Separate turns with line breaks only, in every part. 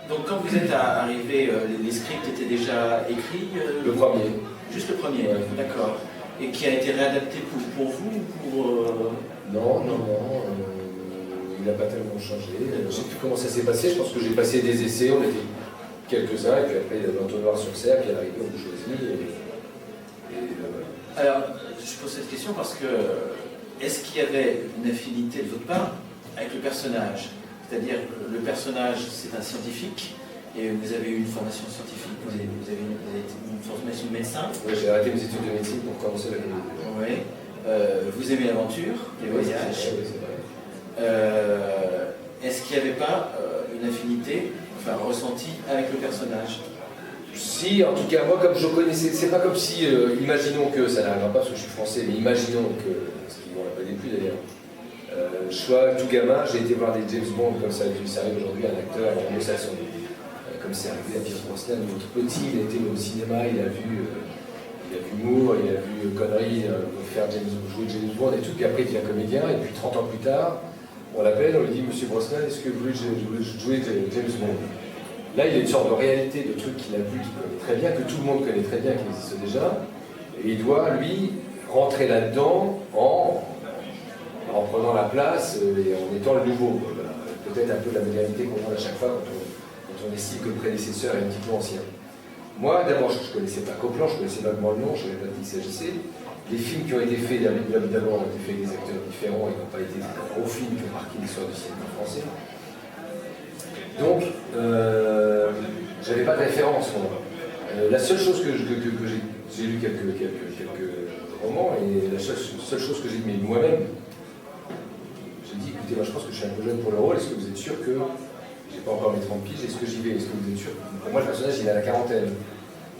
Donc quand vous êtes arrivé, les scripts étaient déjà écrits
Le premier.
Juste le premier, d'accord. Et qui a été réadapté pour vous ou pour...
Non, il n'a pas tellement changé. Je ne sais plus comment ça s'est passé, je pense que j'ai passé des essais, on était quelques-uns, et puis après il y a l'entonnoir sur serre, puis il y a l'arrivée, on vous choisit,
Alors, je pose cette question parce que, est-ce qu'il y avait une affinité de votre part avec le personnage? C'est-à-dire, le personnage, c'est un scientifique, et vous avez eu une formation scientifique, vous avez une formation de médecin.
Oui, j'ai arrêté mes études de médecine pour commencer la comédie.
Oui. Vous aimez l'aventure, les voyages.
Oui, c'est vrai.
Est-ce qu'il n'y avait pas une affinité, enfin ressentie avec le personnage?
Si, en tout cas, moi, comme je connaissais, c'est pas comme si, imaginons que, ça n'arrivera pas parce que je suis français, mais imaginons que, ce qui ne m'aurait pas déplu d'ailleurs, je sois tout gamin, j'ai été voir des James Bond comme ça arrive aujourd'hui, un acteur anglo-saxon. Comme c'est arrivé à Pierce Brosnan, notre petit, il a été au cinéma, il a vu Moore, il a vu Connery faire jouer James Bond et tout, puis après il devient comédien, et puis 30 ans plus tard, on l'appelle, on lui dit Monsieur Brosnan, est-ce que vous voulez jouer James Bond? Là, il y a une sorte de réalité de trucs qu'il a vu, qu'il connaît très bien, que tout le monde connaît très bien, qui existe déjà, et il doit, lui, rentrer là-dedans en prenant la place et en étant le nouveau. Voilà. Peut-être un peu la modernité qu'on a à chaque fois quand on estime que le prédécesseur est un petit peu ancien. Moi, d'abord, je ne connaissais pas Copland, je connaissais vaguement le nom, je ne savais pas de qui il s'agissait. Les films qui ont été faits, évidemment, ont été faits avec des acteurs différents et n'ont pas été des gros films qui ont marqué l'histoire du cinéma français. Donc, j'avais pas de référence, moi. La seule chose que j'ai lu quelques romans, et la seule chose que j'ai dit moi-même, j'ai dit, écoutez, moi je pense que je suis un peu jeune pour le rôle, est-ce que vous êtes sûr que, j'ai pas encore mes 30 piges, est-ce que j'y vais, est-ce que vous êtes sûr? Pour moi, le personnage, il est à la quarantaine.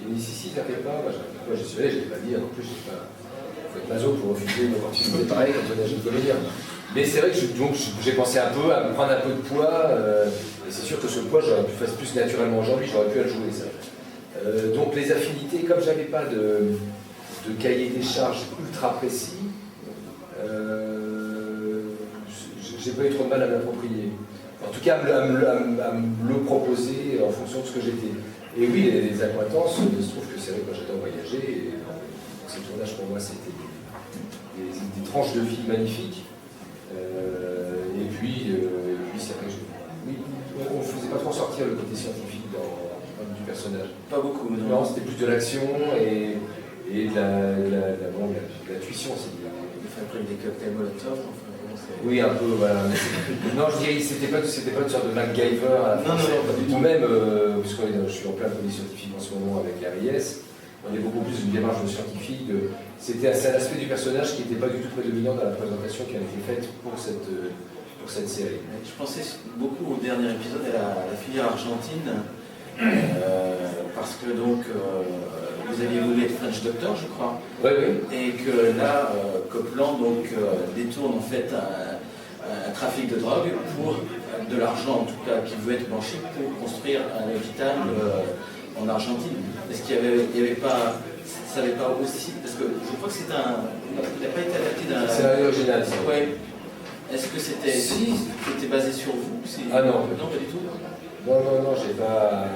Il me dit, si, t'inquiète pas, moi je suis allé, je n'ai pas dit, en plus, il faut être maso pour refuser une opportunité pareille quand on est un jeune comédien. Mais c'est vrai que j'ai pensé un peu à me prendre un peu de poids, et c'est sûr que ce poids, j'aurais pu faire plus naturellement aujourd'hui, j'aurais pu le jouer ça. Donc les affinités, comme j'avais pas de cahier des charges ultra précis, j'ai pas eu trop de mal à m'approprier. En tout cas, à me le proposer en fonction de ce que j'étais. Et oui, les accointances, il se trouve que c'est vrai que j'adore voyager, et ces tournages pour moi c'était des tranches de vie magnifiques. Et puis c'est vrai que on ne faisait pas trop sortir le côté scientifique du personnage.
Pas beaucoup, non.
Non, c'était plus de l'action et de la tuition, c'est dire.
Il fait après des cocktails Molotov, enfin,
oui, un peu, voilà. Non, je dirais que c'était pas une sorte de MacGyver à la française.
Non, pas du tout.
Ou même, puisque je suis en plein police scientifique en ce moment avec l'ARIS, on est beaucoup plus une démarche de scientifique. C'est un aspect du personnage qui n'était pas du tout prédominant dans la présentation qui a été faite pour cette série.
Je pensais beaucoup au dernier épisode à la filière argentine, parce que donc vous aviez voulu être French Doctor, je crois.
Oui, oui.
Et que là, Copland détourne en fait un trafic de drogue pour de l'argent, en tout cas, qui veut être blanchi pour construire un hôpital en Argentine. Est-ce qu'il n'y avait pas, ça n'avait pas aussi, parce que je crois que c'est il n'a pas été adapté d'un...
C'est original, ça.
Ouais. Est-ce que c'était basé sur vous?
Ah non.
Non, pas du tout.
Non, j'ai pas...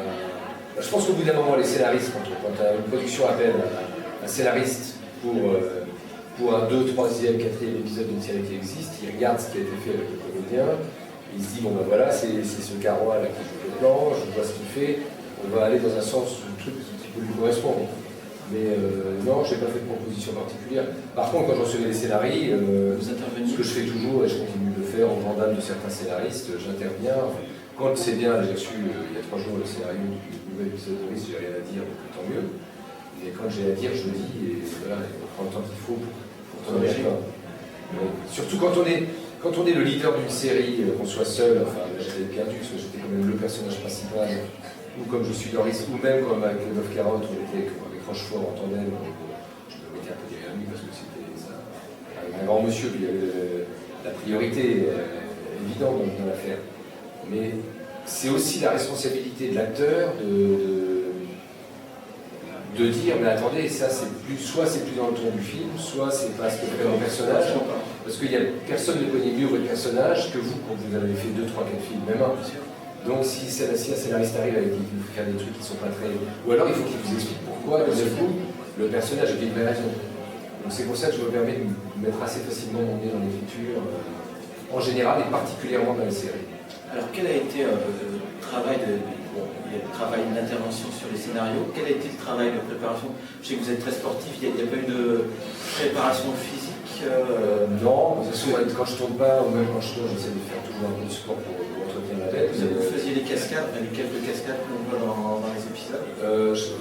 Je pense qu'au bout d'un moment, les scénaristes, quand une production appelle un scénariste pour un 2, 3e, 4e épisode d'une série qui existe, il regarde ce qui a été fait avec le comédien, il se dit, bon ben voilà, c'est ce Carrois là qui joue le plan, je vois ce qu'il fait, on va aller dans un sens du truc qui peut lui correspondre. Mais non, je n'ai pas fait de proposition particulière. Par contre, quand je recevais les scénarios, ce que je fais toujours, et je continue de le faire en vendant de certains scénaristes, j'interviens. Quand c'est bien, j'ai reçu il y a 3 jours le scénario du nouvel épisode de Risk, j'ai rien à dire, donc tant mieux. Et quand j'ai à dire, je le dis, et voilà, on prend le temps qu'il faut pour t'en engager. Surtout quand on est le leader d'une série, qu'on soit seul, enfin j'étais perdu, parce que j'étais quand même le personnage principal, ou comme je suis dans Risk, ou même comme avec Love Carotte, on était avec Rochefort en tandem, je me mettais un peu derrière lui, parce que c'était ça. Un grand monsieur, puis il y avait la priorité évidente dans l'affaire. Mais c'est aussi la responsabilité de l'acteur de dire, mais attendez, ça soit c'est plus dans le ton du film, soit c'est pas ce que fait mon personnage, parce que personne ne connaît mieux votre personnage que vous quand vous avez fait 2, 3, 4 films, même un. Donc si un scénariste arrive avec il faut faire des trucs qui ne sont pas très... Ou alors il faut qu'il vous explique pourquoi, d'un seul coup, le personnage a une vraie raison. Donc c'est pour ça que je me permets de mettre assez facilement mon nez dans l'écriture, en général et particulièrement dans les séries.
Alors quel a été le travail il y a le travail d'intervention sur les scénarios, quel a été le travail de préparation? Je sais que vous êtes très sportif, il n'y a pas eu de préparation physique
Non, de toute façon, quand je tourne pas, ou même quand je tourne, j'essaie de faire toujours un peu de sport pour entretenir la tête.
Vous faisiez les cascades, les quelques cascades qu'on voit dans les épisodes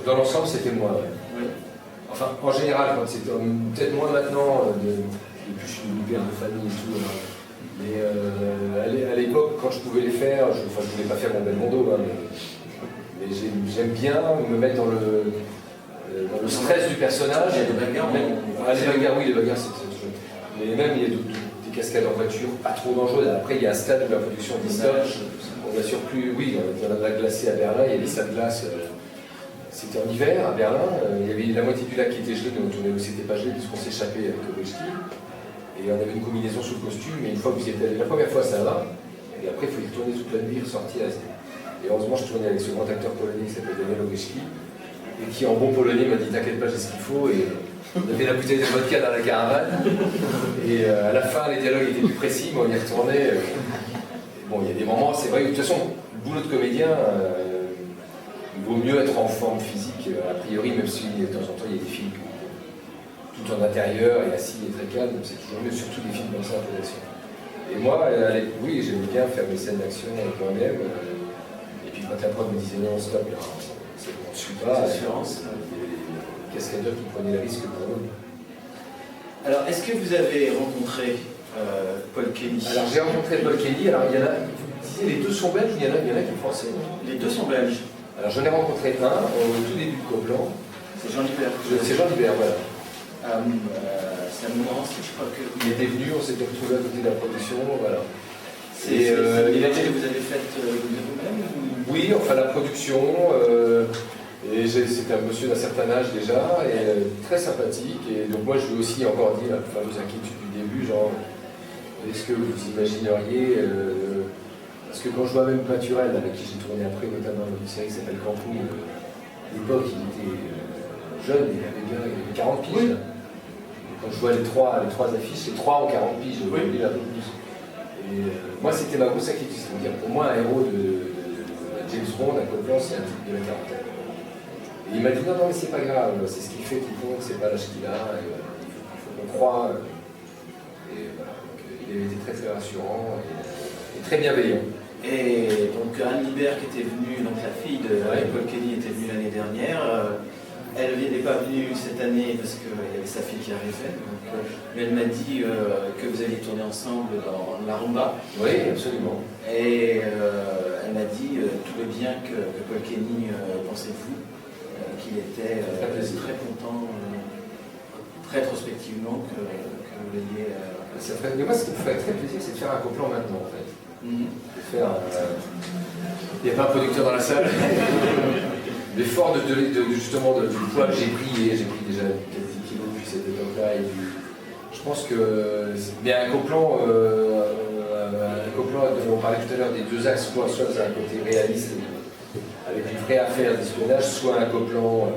Dans l'ensemble, c'était moi. Ouais.
Oui.
Enfin, en général, c'était peut-être moins maintenant, depuis que je suis une père de famille et tout. Mais à l'époque, quand je pouvais les faire, je ne voulais pas faire mon Belmondo, hein, mais j'aime bien me mettre dans le stress du personnage.
Il y a des bagarres.
Les bagarres, oui, les bagarres, c'est chouette. Mais même, il y a des cascades en voiture, pas trop dangereuses. Après, il y a un stade où la production dit stop. On n'assure plus, oui, on a de la glacée à Berlin, il y a des stades de glace. C'était en hiver à Berlin, il y avait la moitié du lac qui était gelé, donc on n'était pas gelé puisqu'on s'échappait avec Lubezki. Et on avait une combinaison sous le costume, et une fois que vous y êtes allé, la première fois ça va, et après il faut y retourner toute la nuit, ressortir. Et heureusement je tournais avec ce grand acteur polonais qui s'appelle Daniel Lubezki, et qui en bon polonais m'a dit t'inquiète pas, j'ai ce qu'il faut, et on avait la bouteille de vodka dans la caravane, et à la fin les dialogues étaient plus précis, mais on y retournait. Bon, il y a des moments, c'est vrai, de toute façon, le boulot de comédien, il vaut mieux être en forme physique, a priori, même si de temps en temps il y a des films tout en intérieur et assis et très calme, c'est toujours mieux, surtout des films comme ça, un peu d'action. Et moi, oui, j'aimais bien faire mes scènes d'action avec moi-même. Et puis quand la prod me disait non, stop, c'est bon, on ne suit pas. Il y avait des cascadeurs qui prenaient le risque pour nous.
Alors, est-ce que vous avez rencontré Paul Kenny?
Alors, j'ai rencontré Paul Kenny. Alors, il y en a, vous disiez, les deux sont belges, il y en a qui sont français.
Les deux sont belges.
Alors, j'en ai rencontré un au tout début de Copland.
C'est Jean Libert.
C'est Jean Libert, voilà.
C'est un moment, je crois que...
Il était venu, on s'était retrouvé à côté de la production, voilà.
C'est une idée que vous avez faite vous-même
Oui, enfin la production, et c'était un monsieur d'un certain âge déjà, et très sympathique, et donc moi je lui ai aussi encore dit la fameuse inquiétude du début, genre, est-ce que vous imagineriez, parce que quand je vois même Paturel, avec qui j'ai tourné après, notamment dans une série qui s'appelle Cancun, à l'époque il était jeune, il avait 40 piges. Oui. Quand je vois les trois affiches, les trois ont 40 piges, j'ai oublié la plus. Et moi, c'était ma grosse inquiétude. C'est-à-dire, pour moi, un héros de James Bond à Copland, c'est un type de la quarantaine. Et il m'a dit non, mais c'est pas grave, c'est ce qu'il fait qui compte, c'est pas l'âge qu'il a, il faut qu'on croie. Et voilà, donc, il avait été très très rassurant et très bienveillant.
Et donc Anne Libert qui était venue, donc la fille de Paul Kenny était venue l'année dernière. Elle n'est pas venue cette année parce qu'il y avait sa fille qui arrivait. Donc, mais elle m'a dit que vous alliez tourner ensemble dans La Rumba.
Oui, absolument.
Et elle m'a dit tout le bien que Paul Kenny pensait de vous, qu'il était très content, très rétrospectivement que vous l'ayez.
Mais moi, ce qui me ferait très plaisir, c'est de faire un Copland maintenant, en fait. Il n'y a pas un producteur dans la salle. L'effort justement du poids que j'ai pris, et j'ai pris déjà quelques kilos depuis cette époque-là, et je pense que mais un Copland, on parlait tout à l'heure des deux axes, soit c'est un côté réaliste avec une vraie affaire d'espionnage, soit un Copland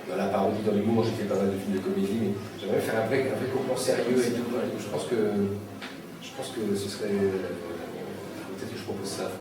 dans la parodie, dans l'humour. J'ai fait pas mal de films de comédie, mais j'aimerais faire un vrai Copland sérieux et tout. Je pense que ce serait peut-être que je propose ça.